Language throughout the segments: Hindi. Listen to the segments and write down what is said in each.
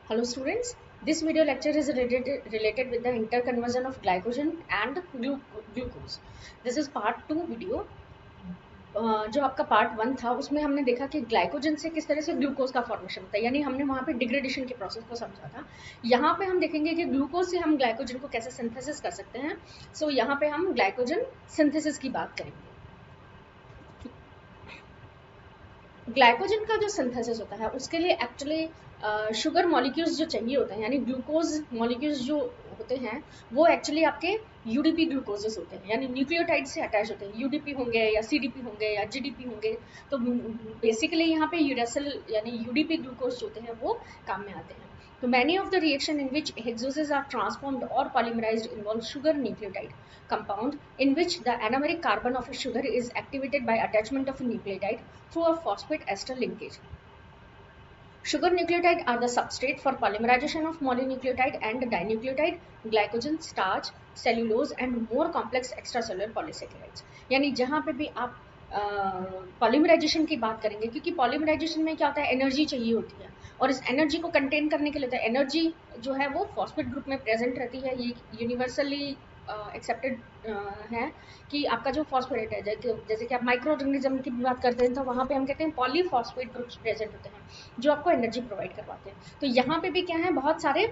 Hello students, this video lecture is related with the interconversion of glycogen and glucose. This is part 2 video. जो आपका पार्ट 1 था उसमें हमने देखा कि ग्लाइकोजन से किस तरह से ग्लूकोज का फॉर्मेशन होता है, यानी हमने वहाँ पे डिग्रेडेशन के प्रोसेस को समझा था। यहाँ पे हम देखेंगे कि ग्लूकोज से हम ग्लाइकोजन को कैसे सिंथेसिस कर सकते हैं। सो यहाँ पे हम ग्लाइकोजन सिंथेसिस की बात करेंगे। ग्लाइकोजन का जो सिंथेसिस होता है उसके लिए एक्चुअली शुगर मॉलिक्यूल्स जो चाहिए होते हैं, यानी ग्लूकोज मॉलिक्यूल्स जो होते हैं वो एक्चुअली आपके यूडीपी ग्लूकोजेस होते हैं, यानी न्यूक्लियोटाइड से अटैच होते हैं। यूडीपी होंगे या सीडीपी होंगे या जीडीपी होंगे, तो बेसिकली यहाँ पे यूरेसिल यानी यूडीपी ग्लूकोज होते हैं वो काम में आते हैं। तो many of the reaction in which hexoses are transformed or polymerized involve sugar nucleotide compound in which the anomeric carbon of a sugar is activated by attachment of a nucleotide through a phosphate ester linkage. Sugar nucleotide are the substrate for polymerization of mononucleotide and dinucleotide, glycogen, starch, cellulose and more complex extracellular polysaccharides. यानी जहाँ पे भी आप पॉलीमराइजेशन की बात करेंगे, क्योंकि पॉलीमराइजेशन में क्या होता है, एनर्जी चाहिए होती है और इस एनर्जी को कंटेन करने के लिए तो एनर्जी जो है वो फॉस्फेट ग्रुप में प्रेजेंट रहती है। ये यूनिवर्सली एक्सेप्टेड है कि आपका जो फॉस्फेट है, जैसे कि आप माइक्रो ऑर्गेनिज्म की बात करते हैं तो वहाँ पे हम कहते हैं पॉलीफॉस्फेट ग्रुप्स प्रेजेंट होते हैं जो आपको एनर्जी प्रोवाइड करवाते हैं। तो यहाँ पे भी क्या है, बहुत सारे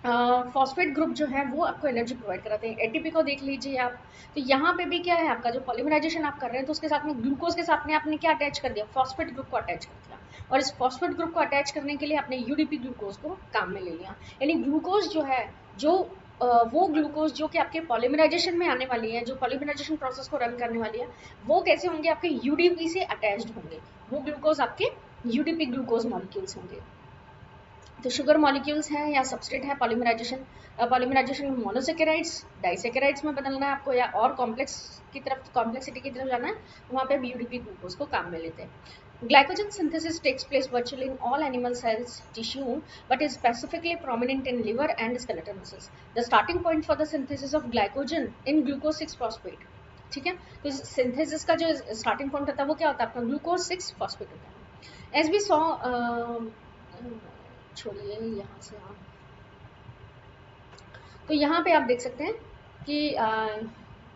फॉस्फेट ग्रुप जो है वो आपको एनर्जी प्रोवाइड कराते हैं। एटीपी को देख लीजिए आप, तो यहाँ पे भी क्या है, आपका जो पॉलीमराइजेशन आप कर रहे हैं तो उसके साथ में ग्लूकोज के साथ में आपने क्या अटैच कर दिया, फॉस्फेट ग्रुप को अटैच कर दिया, और इस फॉस्फेट ग्रुप को अटैच करने के लिए आपने यूडीपी ग्लूकोज को काम में ले लिया। यानी ग्लूकोज जो है, जो वो ग्लूकोज जो कि आपके पॉलीमराइजेशन में आने वाली है, जो पॉलीमराइजेशन प्रोसेस को रन करने वाली है, वो कैसे होंगे, आपके यूडीपी से अटैच्ड होंगे। वो ग्लूकोज आपके यूडीपी ग्लूकोज मॉलिक्यूल्स होंगे। तो शुगर मॉलिक्यूल्स हैं या सबस्ट्रेट है पॉलीमराइजेशन मोनोसेकेराइड्स डाइसेकेराइड्स में बदलना है आपको, या और कॉम्प्लेक्स की तरफ, कॉम्प्लेक्सिटी की तरफ जाना है, वहाँ पे यूडीपी ग्लूकोज को काम में लेते हैं। Glycogen synthesis takes place virtually in all animal cells tissue, but is specifically prominent in liver and skeletal muscles. The starting point for the synthesis of glycogen in glucose 6 phosphate. ठीक है, तो सिंथेसिस का जो स्टार्टिंग पॉइंट होता है वो क्या होता है, आपका ग्लूकोज 6 फॉस्फेट होता है। एज वी सॉ, छोड़िए यहाँ से आप, तो यहाँ पे आप देख सकते हैं कि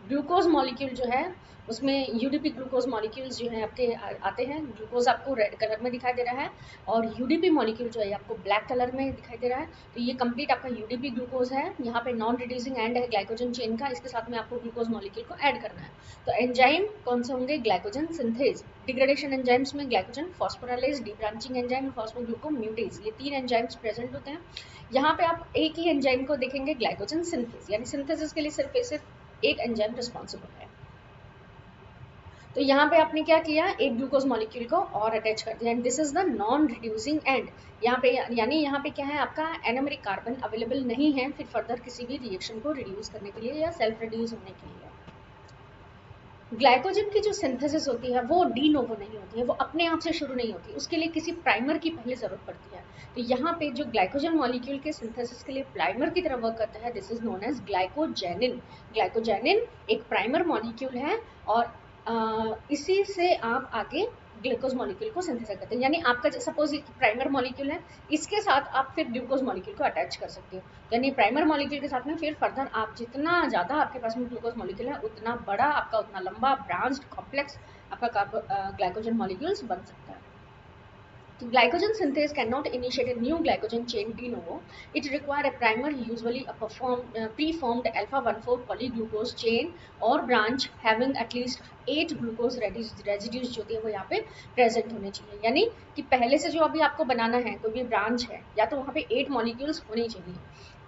ग्लूकोज मॉलिक्यूल जो है उसमें यूडीपी ग्लूकोज मॉलिक्यूल्स जो है आपके आते हैं। ग्लूकोज आपको रेड कलर में दिखाई दे रहा है और यूडीपी मॉलिक्यूल जो है आपको ब्लैक कलर में दिखाई दे रहा है। तो ये कंप्लीट आपका यूडीपी ग्लूकोज है। यहाँ पे नॉन रिड्यूसिंग एंड है ग्लाइकोजन चेन का, इसके साथ में आपको ग्लूकोज मॉलिक्यूल को ऐड करना है। तो एंजाइम कौन से होंगे, ग्लाइकोजन सिंथेज, डिग्रेडेशन एंजाइम्स में ग्लाइकोजन फॉस्फोराइलेज, डीब्रांचिंग एंजाइम फॉस्फोग्लूकोम्यूटेज, ये 3 एंजाइम्स प्रेजेंट होते हैं। यहाँ पे आप एक ही एंजाइम को देखेंगे, ग्लाइकोजन सिंथेज, यानी सिंथेसिस के लिए सिर्फ एक एंजाइम रिस्पॉन्सिबल है। तो यहाँ पे आपने क्या किया, एक ग्लूकोज मॉलिक्यूल को और अटैच कर दिया, and this is the non reducing and. यहाँ पे यानी यहाँ पे क्या है, आपका एनोमेरिक कार्बन अवेलेबल नहीं है फिर फर्दर किसी भी रिएक्शन को रिड्यूस करने के लिए या सेल्फ रिड्यूस होने के लिए। ग्लाइकोजन की जो सिंथेसिस होती है वो डी नोवो नहीं होती है, वो अपने आप से शुरू नहीं होती, उसके लिए किसी प्राइमर की पहले जरूरत पड़ती है। तो यहाँ पे जो ग्लाइकोजन मॉलिक्यूल के सिंथेसिस के लिए प्राइमर की तरह वर्क करता है, दिस इज नोन एज ग्लाइकोजेनिन। ग्लाइकोजेनिन एक प्राइमर मॉलिक्यूल है और इसी से आप आगे ग्लूकोज मॉलिक्यूल को सिंथेसाइज करते हैं। यानी आपका सपोज प्राइमर मॉलिक्यूल है, इसके साथ आप फिर ग्लूकोज मॉलिक्यूल को अटैच कर सकते हो। यानी प्राइमर मॉलिक्यूल के साथ में फिर फर्दर आप जितना ज़्यादा आपके पास में ग्लूकोज मॉलिक्यूल है उतना बड़ा आपका, उतना लंबा ब्रांच्ड कॉम्प्लेक्स आपका ग्लाइकोजन मॉलिक्यूल्स बन सकता है। Glycogen synthase cannot initiate a new glycogen chain de novo. It requires a primer, usually a preformed alpha-1,4 polyglucose chain or branch having at least 8 glucose residues जो है वो यहाँ पे प्रेजेंट होने चाहिए। यानी कि पहले से जो अभी आपको बनाना है कोई भी ब्रांच है, या तो वहाँ पे 8 मॉलिक्यूल्स होने चाहिए,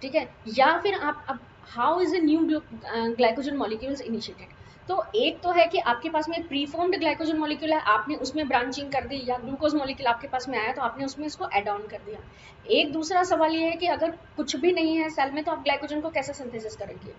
ठीक है, या फिर आप अब how is a new glycogen molecules initiated. तो एक तो है कि आपके पास में प्रीफॉर्म्ड ग्लाइकोजन मॉलिक्यूल है, आपने उसमें ब्रांचिंग कर दी, या ग्लूकोज मॉलिक्यूल आपके पास में आया तो आपने उसमें इसको ऐड ऑन कर दिया। एक दूसरा सवाल ये है कि अगर कुछ भी नहीं है सेल में तो आप ग्लाइकोजन को कैसे सिंथेसिस करेंगे।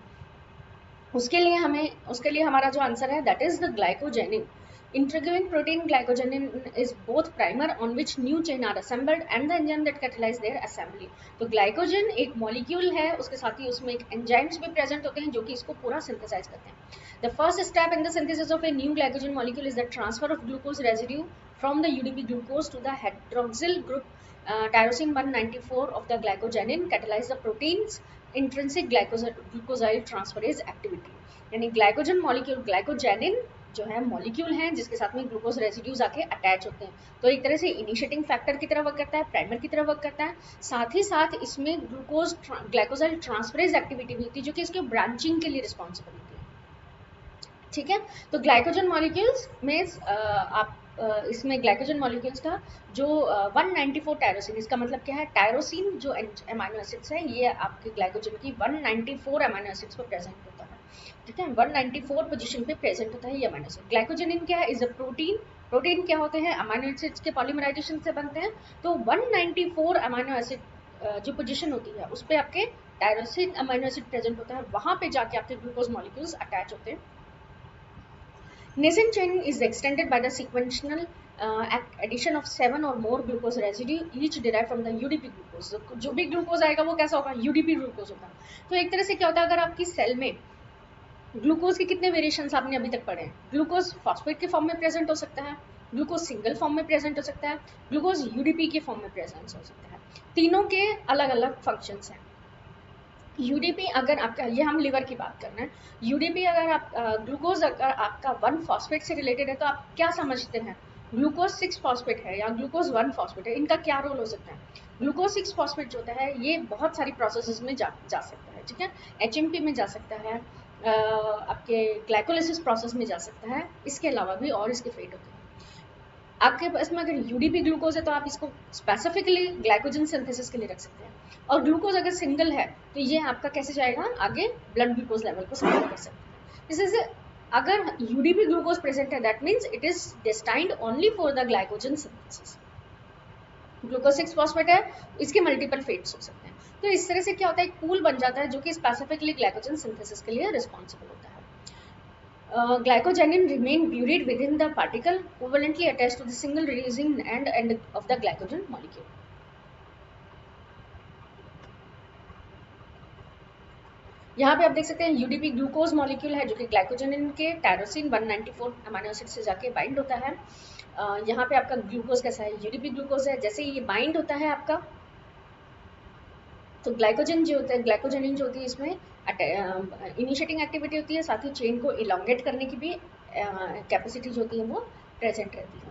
उसके लिए हमारा जो आंसर है that is the glycogenin. Integrating protein glycogenin is both primer on which new chain are assembled and the enzyme that catalyze their assembly. तो ग्लाइकोजन एक मॉलिक्यूल है, उसके साथ ही उसमें एक एंजाइम्स भी प्रेजेंट होते हैं जो कि इसको पूरा सिंथेसाइज करते हैं। The first step in the synthesis of a new glycogen molecule is the transfer of glucose residue from the UDP glucose to the hydroxyl group tyrosine 194 of the glycogenin catalyse the protein's intrinsic glucosyl transferase activity. यानी ग्लाइकोजन मॉलिक्यूल, ग्लाइकोजेनिन जो है मॉलिक्यूल है जिसके साथ में ग्लूकोज रेसिड्यूज आके अटैच होते हैं, तो एक तरह से इनिशिएटिंग फैक्टर की तरह वर्क करता है, प्राइमर की तरह वर्क करता है। साथ ही साथ इसमें ग्लूकोज ग्लाइकोजाइल ट्रांसफरेज एक्टिविटी भी होती है जो कि इसके ब्रांचिंग के लिए रिस्पॉन्सिबल होती है। ठीक है, तो ग्लाइकोजन मॉलिक्यूल्स में आप इसमें ग्लाइकोजन मॉलिक्यूल्स का जो 194 टायरोसिन, इसका मतलब क्या है, टायरोसिन जो अमाइनो एसिड्स है ये आपके ग्लाइकोजन की 194 अमाइनो एसिड्स पर प्रेजेंट होता है। ठीक है, 194 पोजीशन पे प्रेजेंट होता है ये अमाइनो एसिड। ग्लाइकोजेनिन क्या है, इज अ प्रोटीन। प्रोटीन क्या होते हैं, अमाइनो एसिड्स के पॉलीमराइजेशन से बनते हैं। तो 194 अमाइनो एसिड जो पोजीशन होती है उस पर आपके टायरोसिन अमाइनो एसिड प्रेजेंट होता है, वहां पे जाके आपके ग्लूकोज मॉलिक्यूल्स अटैच होते हैं। Nascent chain is extended by the sequential addition of 7 or more glucose residue each derived from the UDP glucose। जो भी ग्लूकोज आएगा वो कैसा होगा, UDP ग्लूकोज होगा। तो एक तरह से क्या होता है, अगर आपकी सेल में ग्लूकोज के कितने वेरिएशंस आपने अभी तक पढ़े हैं, ग्लूकोज फॉस्फेट के फॉर्म में प्रेजेंट हो सकता है, ग्लूकोज सिंगल फॉर्म में प्रेजेंट हो सकता है, ग्लूकोज यूडीपी के फॉर्म में प्रेजेंट हो सकता है। तीनों के अलग अलग फंक्शंस हैं। यूडीपी अगर आपका, ये हम लिवर की बात कर रहे हैं, यूडीपी अगर आप ग्लूकोज अगर आपका 1 फॉस्फेट से रिलेटेड है तो आप क्या समझते हैं, ग्लूकोज 6 फॉस्फेट है या ग्लूकोज 1 फॉस्फेट है, इनका क्या रोल हो सकता है। ग्लूकोज 6 फॉस्फेट जो होता है ये बहुत सारी प्रोसेसेस में जा सकता है। ठीक है, एचएमपी में जा सकता है, आपके ग्लाइकोलिसिस प्रोसेस में जा सकता है, इसके अलावा भी और इसके फेट होते हैं। आपके पास में अगर यूडीपी ग्लूकोज है तो आप इसको स्पेसिफिकली ग्लाइकोजन सिंथेसिस के लिए रख सकते हैं, और ग्लूकोज अगर सिंगल है तो ये आपका कैसे जाएगा आगे, ब्लड ग्लूकोज लेवल को सपोर्ट कर सकते हैं। जैसे अगर यूडीपी ग्लूकोज प्रेजेंट है that means it is destined only for the glycogen synthesis. Glucose 6 phosphate है, इसके मल्टीपल फेट्स हो सकते हैं। तो इस तरह से क्या होता है, एक पूल बन जाता है जो कि स्पेसिफिकली ग्लाइकोजन सिंथेसिस के लिए रिस्पॉन्सिबल होता है। Glycogenin remain buried within the particle covalently attached to the single releasing end of the glycogen molecule. यहाँ पे आप देख सकते हैं यूडीपी ग्लूकोज मॉलिक्यूल है जो कि ग्लाइकोजेनिन के टायरोसिन 194 अमीनो एसिड से जाके बाइंड होता है। यहाँ पे आपका ग्लूकोज कैसा है, यूडीपी ग्लूकोज है। जैसे ये बाइंड होता है आपका, तो ग्लाइकोजन जो होता है, ग्लाइकोजेनिन जो होती है इसमें इनिशिएटिंग एक्टिविटी होती है, साथ ही चेन को इलोंगेट करने की भी कैपेसिटी जो होती है वो प्रेजेंट रहती है।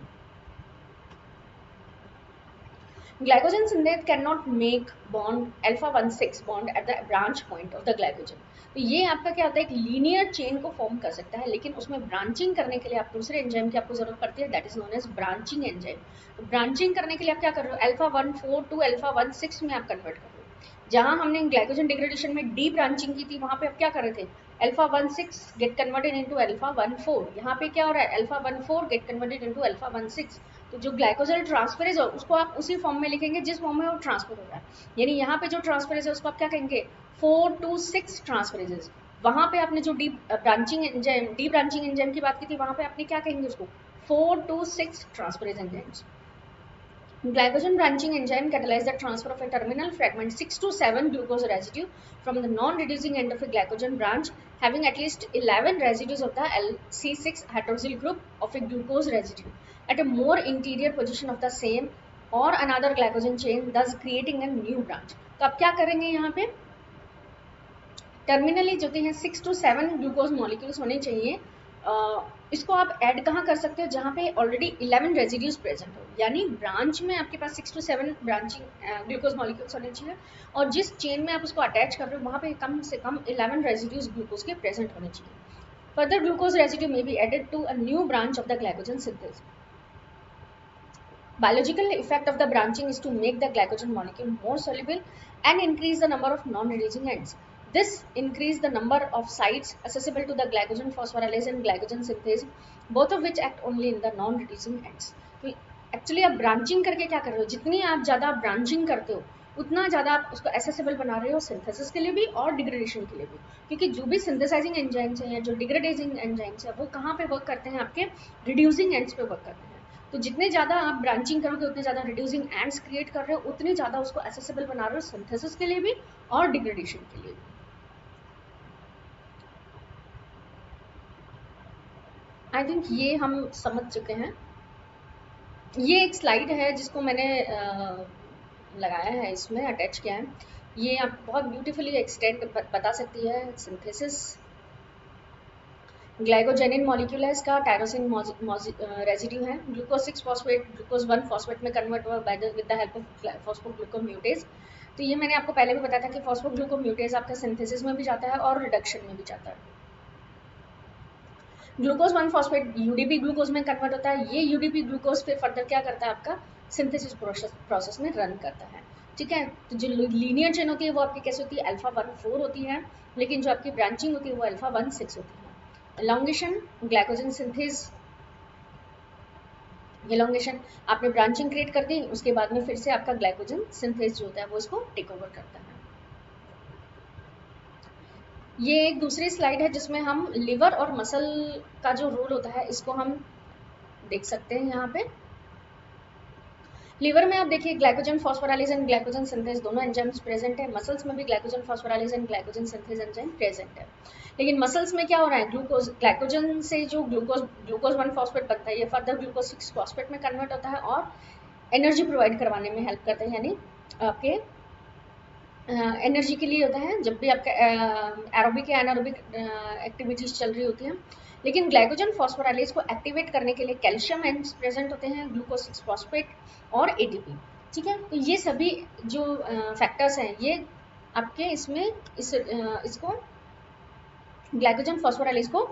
Glycogen synthase cannot make bond alpha 1,6 bond at the branch point of the glycogen। तो ये आपका क्या होता है, एक लीनियर चेन को फॉर्म कर सकता है, लेकिन उसमें ब्रांचिंग करने के लिए आप दूसरे एंजाइम की आपको जरूरत पड़ती है, that is known as branching enzyme. तो ब्रांचिंग करने के लिए आप क्या कर रहे हो, अल्फा 1,4 टू अल्फा 1,6 में आप कन्वर्ट कर रहे हो। जहां हमने ग्लाइकोजन डिग्रेडेशन में डी ब्रांचिंग की थी वहां पे आप क्या कर रहे थे, alpha 1,6 get converted into alpha 1,4। यहाँ पे क्या हो रहा है, alpha 1,4 get converted into alpha 1,6। तो जो ग्लाइकोजल ट्रांसफरेज है उसको आप उसी फॉर्म में लिखेंगे जिस फॉर्म में वो ट्रांसफर हो रहा है। यानी यहाँ पे जो ट्रांसफरेज है उसको आप क्या कहेंगे, 4 to 6 ट्रांसफरेजेस। वहां पे आपने जो डी ब्रांचिंग एंजाइम की बात की थी वहां पे आपने क्या कहेंगे उसको, 4 to 6 transferase enzymes. Glycogen branching enzyme catalyze the transfer of a terminal fragment 6 to 7 glucose residue from the non-reducing end of a glycogen branch having at least 11 residues of the LC6 hydroxyl group of a glucose residue at a more interior position of the same or another glycogen chain, thus creating a new branch। तो आप क्या करेंगे, यहाँ पे टर्मिनली जो हैं 6 to 7 ग्लूकोज मॉलिक्यूल्स होने चाहिए। इसको आप ऐड कहाँ कर सकते हो, जहाँ पे ऑलरेडी 11 रेजिड्यूज प्रेजेंट हो, यानी ब्रांच में आपके पास 6 to 7 ब्रांचिंग ग्लूकोज मॉलिक्यूल्स होने चाहिए, और जिस चेन में आप उसको अटैच कर रहे हो वहाँ पे कम से कम 11 रेजिड्यूज ग्लूकोज के प्रेजेंट होने चाहिए। Further glucose residue may be added to a new branch of the glycogen synthesis. Biological effect of the branching is to make the glycogen molecule more soluble and increase the number of non-reducing ends. This increase the number of sites accessible to the glycogen phosphorylase and glycogen synthase, both of which act only in the non-reducing ends. तो एक्चुअली आप ब्रांचिंग करके क्या कर रहे हो, जितनी आप ज़्यादा ब्रांचिंग करते हो उतना ज़्यादा आप उसको एसेसिबल बना रहे हो सिंथेसिस के लिए भी और डिग्रेडेशन के लिए भी, क्योंकि जो भी सिंथेसाइजिंग एंजाइम्स हैं या जो डिग्रेडेजिंग एंजाइम्स हैं वो कहाँ पे वर्क करते हैं, आपके रिड्यूसिंग एंड्स पे वर्क करते हैं। तो जितने ज़्यादा आप ब्रांचिंग करोगे उतने ज़्यादा रिड्यूसिंग एंड्स क्रिएट कर रहे हो, उतने ज़्यादा उसको एसेसिबल बना रहे हो सिंथेसिस के लिए भी और डिग्रेडेशन के लिए भी। आई थिंक ये हम समझ चुके हैं। ये एक स्लाइड है जिसको मैंने लगाया है, इसमें अटैच किया है, ये आप बहुत ब्यूटीफुली एक्सटेंड बता सकती है सिंथेसिस। ग्लाइकोजेनिन मॉलिक्यूल है इसका, टायरोसिन रेजिड्यू है, ग्लूकोज 6 फॉस्फेट ग्लूकोज 1 फॉस्फेट में कन्वर्ट हुआ विद द हेल्प ऑफ फॉस्फोग्लूकोम्यूटेज। तो ये मैंने आपको पहले भी बताया था कि फॉस्फोग्लूकोम्यूटेज आपका सिंथेसिस में भी जाता है और रिडक्शन में भी जाता है। ग्लूकोज 1 फॉस्फेट यूडीपी ग्लूकोज में कन्वर्ट होता है, ये यूडीपी ग्लूकोज फिर फर्दर क्या करता है, आपका सिंथेसिस प्रोसेस में रन करता है। ठीक है, तो जो लीनियर चेन होती है वो आपकी कैसे होती है, अल्फा 1 4 होती है, लेकिन जो आपकी ब्रांचिंग होती है वो अल्फा 1 6 होती है। एलोंगेशन, ग्लाइकोजन सिंथेस, एलोंगेशन आपने ब्रांचिंग क्रिएट कर दी, उसके बाद में फिर से आपका ग्लाइकोजन सिंथेस जो होता है वो इसको टेक ओवर करता है। ये एक दूसरी स्लाइड है जिसमें हम लिवर और मसल का जो रोल होता है इसको हम देख सकते हैं। यहाँ पे लिवर में आप देखिए glycogen phosphorylase and glycogen synthase दोनों एंजाइम्स प्रेजेंट है, मसल्स में भी glycogen phosphorylase and glycogen synthase enzyme present है। लेकिन मसल्स में क्या हो रहा है, ग्लूकोज ग्लाइकोजन से जो ग्लूकोज 1 फॉस्फेट बनता है ये फर्दर ग्लूकोज 6 फॉस्फेट में कन्वर्ट होता है और एनर्जी प्रोवाइड करवाने में हेल्प करता है, यानी आपके एनर्जी के लिए होता है जब भी आपका एरोबिक या एनारोबिक एक्टिविटीज चल रही होती हैं। लेकिन ग्लाइकोजन फॉस्फोराइलेज को एक्टिवेट करने के लिए कैल्शियम एंड्स प्रेजेंट होते हैं, ग्लूकोज 6 फॉस्फेट और एटीपी। ठीक है, तो ये सभी जो फैक्टर्स हैं ये आपके इसमें इसको ग्लाइकोजन फॉस्फोराइलेज को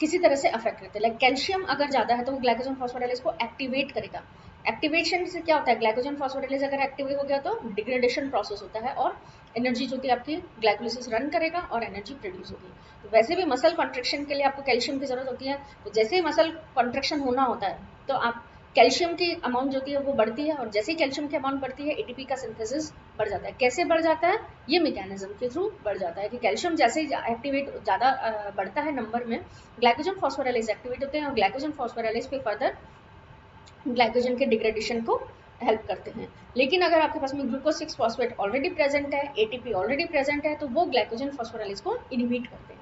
किसी तरह से अफेक्ट करते हैं। लाइक कैल्शियम अगर ज़्यादा है तो वो ग्लाइकोजन फॉस्फोराइलेज को एक्टिवेट करेगा। एक्टिवेशन से क्या होता है, ग्लाइकोजन फॉस्फोराइलेज अगर एक्टिवेट हो गया तो डिग्रेडेशन प्रोसेस होता है और एनर्जी जो होती है आपकी ग्लाइकोलिसिस रन करेगा और एनर्जी प्रोड्यूस होगी। तो वैसे भी मसल कॉन्ट्रेक्शन के लिए आपको कैल्शियम की जरूरत होती है, तो जैसे ही मसल कॉन्ट्रेक्शन होना होता है तो आप कैल्शियम की अमाउंट जो होती है वो बढ़ती है और जैसे ही कैल्शियम की अमाउंट बढ़ती है एटीपी का सिंथेसिस बढ़ जाता है। कैसे बढ़ जाता है, ये मैकेनिज्म के थ्रू बढ़ जाता है कि कैल्शियम जैसे ही एक्टिवेट ज़्यादा बढ़ता है नंबर में, ग्लाइकोजन फॉस्फोराइलेज एक्टिवेट होते हैं और ग्लाइकोजन फॉस्फोराइलेज पे फर्दर ग्लाइकोजन के डिग्रेडेशन को हेल्प करते हैं। लेकिन अगर आपके पास में ग्लूकोज 6 फॉस्फेट ऑलरेडी प्रेजेंट है, एटीपी ऑलरेडी प्रेजेंट है, तो वो ग्लाइकोजन फॉस्फोराइलेज को इनहिबिट करते हैं।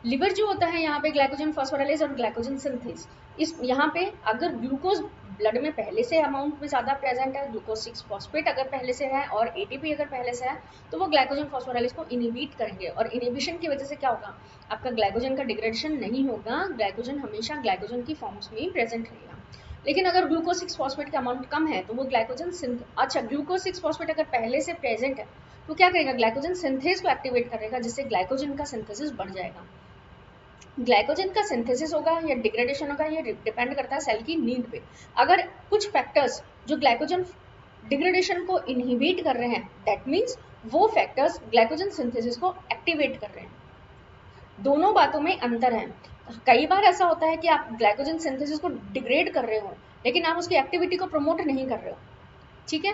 लिवर जो होता है यहाँ पे ग्लाइकोजन फॉस्फोराइलेज और ग्लाइकोजन सिंथेज, इस यहाँ पे अगर ग्लूकोज ब्लड में पहले से अमाउंट में ज़्यादा प्रेजेंट है, ग्लूकोज 6 फॉस्फेट अगर पहले से है और एटीपी अगर पहले से है, तो वो ग्लाइकोजन फॉस्फोराइलेज को इनहिबिट करेंगे और इनहिबिशन की वजह से क्या होगा, आपका ग्लाइकोजन का डिग्रेडेशन नहीं होगा, ग्लाइकोजन हमेशा ग्लाइकोजन की फॉर्म्स में ही प्रेजेंट रहेगा। लेकिन अगर ग्लूकोज 6 फॉस्फेट का अमाउंट कम है तो वो ग्लाइकोजन अच्छा ग्लूकोज 6 फॉस्फेट अगर पहले से प्रेजेंट है तो क्या करेगा, ग्लाइकोजन सिंथेज को एक्टिवेट करेगा जिससे ग्लाइकोजन का सिंथेसिस बढ़ जाएगा। ग्लाइकोजन का सिंथेसिस होगा या डिग्रेडेशन होगा ये डिपेंड करता है सेल की नीड पे। अगर कुछ फैक्टर्स जो ग्लाइकोजन डिग्रेडेशन को इनहिबिट कर रहे हैं, दैट मीन्स वो फैक्टर्स ग्लाइकोजन सिंथेसिस को एक्टिवेट कर रहे हैं। दोनों बातों में अंतर है। कई बार ऐसा होता है कि आप ग्लाइकोजन सिंथेसिस को डिग्रेड कर रहे हो लेकिन आप उसकी एक्टिविटी को प्रमोट नहीं कर रहे हो। ठीक है,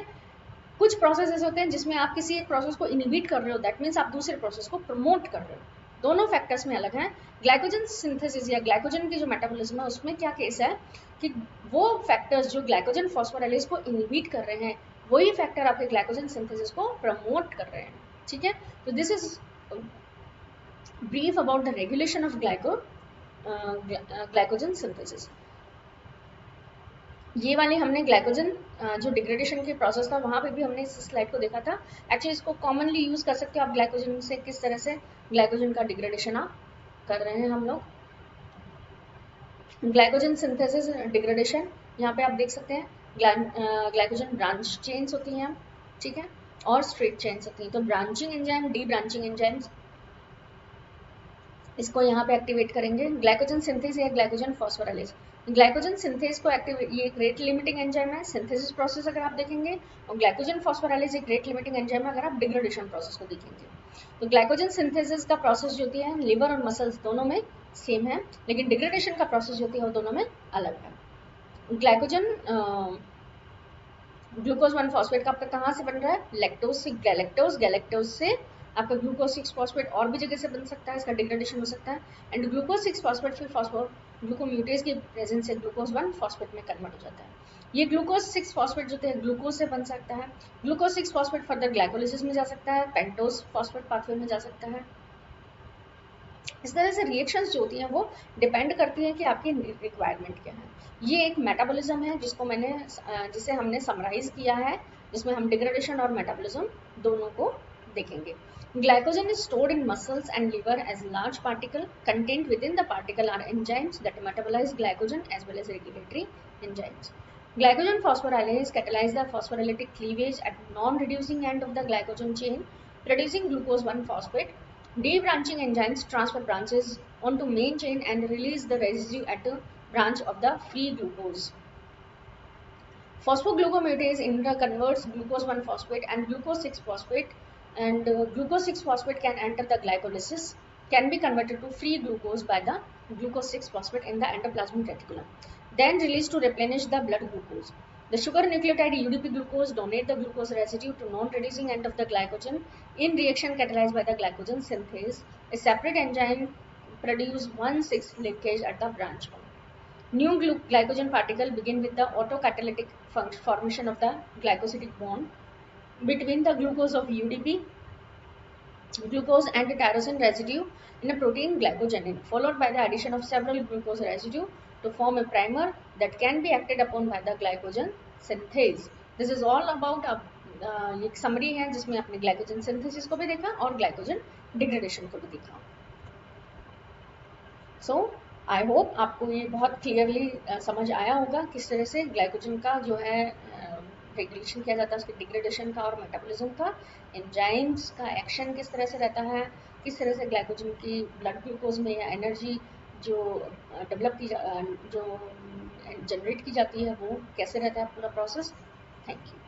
कुछ प्रोसेस ऐसे होते हैं जिसमें आप किसी एक प्रोसेस को इनहिबिट कर रहे हो, दैट मीन्स आप दूसरे प्रोसेस को प्रमोट कर रहे हो। दोनों फैक्टर्स में अलग हैं। ग्लाइकोजन सिंथेसिस या ग्लाइकोजन की जो मेटाबॉलिज्म है उसमें क्या केस है कि वो फैक्टर्स जो ग्लाइकोजन फॉस्फोराइलेज को इनहिबिट कर रहे हैं वही फैक्टर आपके ग्लाइकोजन सिंथेसिस को प्रमोट कर रहे हैं। ठीक है, तो this is brief about the regulation of glycogen synthesis. ये वाली हमने ग्लाइकोजन जो डिग्रेडेशन के प्रोसेस था वहाँ पे भी हमने इस स्लाइड को देखा था। एक्चुअली इसको कॉमनली यूज़ कर सकते हो आप ग्लाइकोजन से, किस तरह से ग्लाइकोजन का डिग्रेडेशन आप कर रहे हैं हम लोग। ग्लाइकोजन सिंथेसिस डिग्रेडेशन यहाँ पे आप देख सकते हैं ग्लाइकोजन ब्रांच चेन्स होती हैं, ठीक है, और स्ट्रेट चेन्स होती हैं। तो branching enzyme, D branching enzymes इसको यहाँ पे एक्टिवेट करेंगे। ग्लाइकोजन सिंथेस या ग्लाइकोजन फॉस्फोराइलेज, ग्लाइकोजन सिंथेस को एक्टिवेट, ये एक रेट लिमिटिंग एंजाइम है सिंथेसिस प्रोसेस अगर आप देखेंगे, और ग्लाइकोजन फॉस्फोराइलेज एक रेट लिमिटिंग एंजाइम है अगर आप डिग्रेडेशन प्रोसेस को देखेंगे। तो ग्लाइकोजन सिंथेसिस का प्रोसेस जो होती है लिवर और मसल्स दोनों में सेम है, लेकिन डिग्रेडेशन का प्रोसेस जो होती है वो दोनों में अलग है। ग्लाइकोजन ग्लूकोज 1 फॉस्फेट का आपका कहाँ से बन रहा है, लैक्टोज से गैलेक्टोज, गैलेक्टोज से आपका ग्लूकोज 6 फॉस्फेट और भी जगह से बन सकता है, इसका डिग्रेडेशन हो सकता है। एंड ग्लूकोज 6 फॉस्फेट फिर ग्लूकोम्यूटेज की प्रेजेंस से ग्लूकोज 1 फॉस्फेट में कन्वर्ट हो जाता है। ये ग्लूकोज 6 फॉस्फेट जो है ग्लूकोज से बन सकता है। ग्लूकोज 6 फॉस्फेट फर्दर ग्लाइकोलिसिस में जा सकता है, पेंटोज फॉस्फेट पाथवे में जा सकता है। इस तरह से रिएक्शंस जो होती हैं वो डिपेंड करती हैं कि आपकी रिक्वायरमेंट क्या है। ये एक मेटाबॉलिज्म है जिसे हमने समराइज किया है, जिसमें हम डिग्रेडेशन और मेटाबॉलिज्म दोनों को देखेंगे। Glycogen is stored in muscles and liver as large particle. Contained within the particle are enzymes that metabolize glycogen as well as regulatory enzymes. Glycogen phosphorylase catalyze the phosphorylated cleavage at non-reducing end of the glycogen chain, producing glucose 1-phosphate. Debranching enzymes transfer branches onto main chain and release the residue at the branch of the free glucose. Phosphoglucomatase interconverts glucose 1-phosphate and glucose 6-phosphate, and glucose 6-phosphate can enter the glycolysis, can be converted to free glucose by the glucose 6-phosphate in the endoplasmic reticulum, then released to replenish the blood glucose. The sugar nucleotide UDP glucose donate the glucose residue to non-reducing end of the glycogen in reaction catalyzed by the glycogen synthase. A separate enzyme produce 1,6 linkage at the branch point. New glycogen particle begin with the autocatalytic formation of the glycosidic bond between the glucose of UDP, glucose and tyrosine residue in a protein glycogenin, followed by the addition of several glucose residue to form a primer that can be acted upon by the glycogen synthase. This is all about एक समरी है जिसमें आपने ग्लाइकोजन सिंथेसिस को भी देखा और ग्लाइकोजन डिग्रेडेशन को भी देखा। सो आई होप आपको ये बहुत क्लियरली समझ आया होगा किस तरह से ग्लाइकोजन का जो है रेगुलेशन किया जाता है, उसके डिग्रेडेशन का और मेटाबॉलिज्म का, एंजाइम्स का एक्शन किस तरह से रहता है, किस तरह से ग्लाइकोजन की ब्लड ग्लूकोज में या एनर्जी जो जो जनरेट की जाती है वो कैसे रहता है पूरा प्रोसेस। Thank you.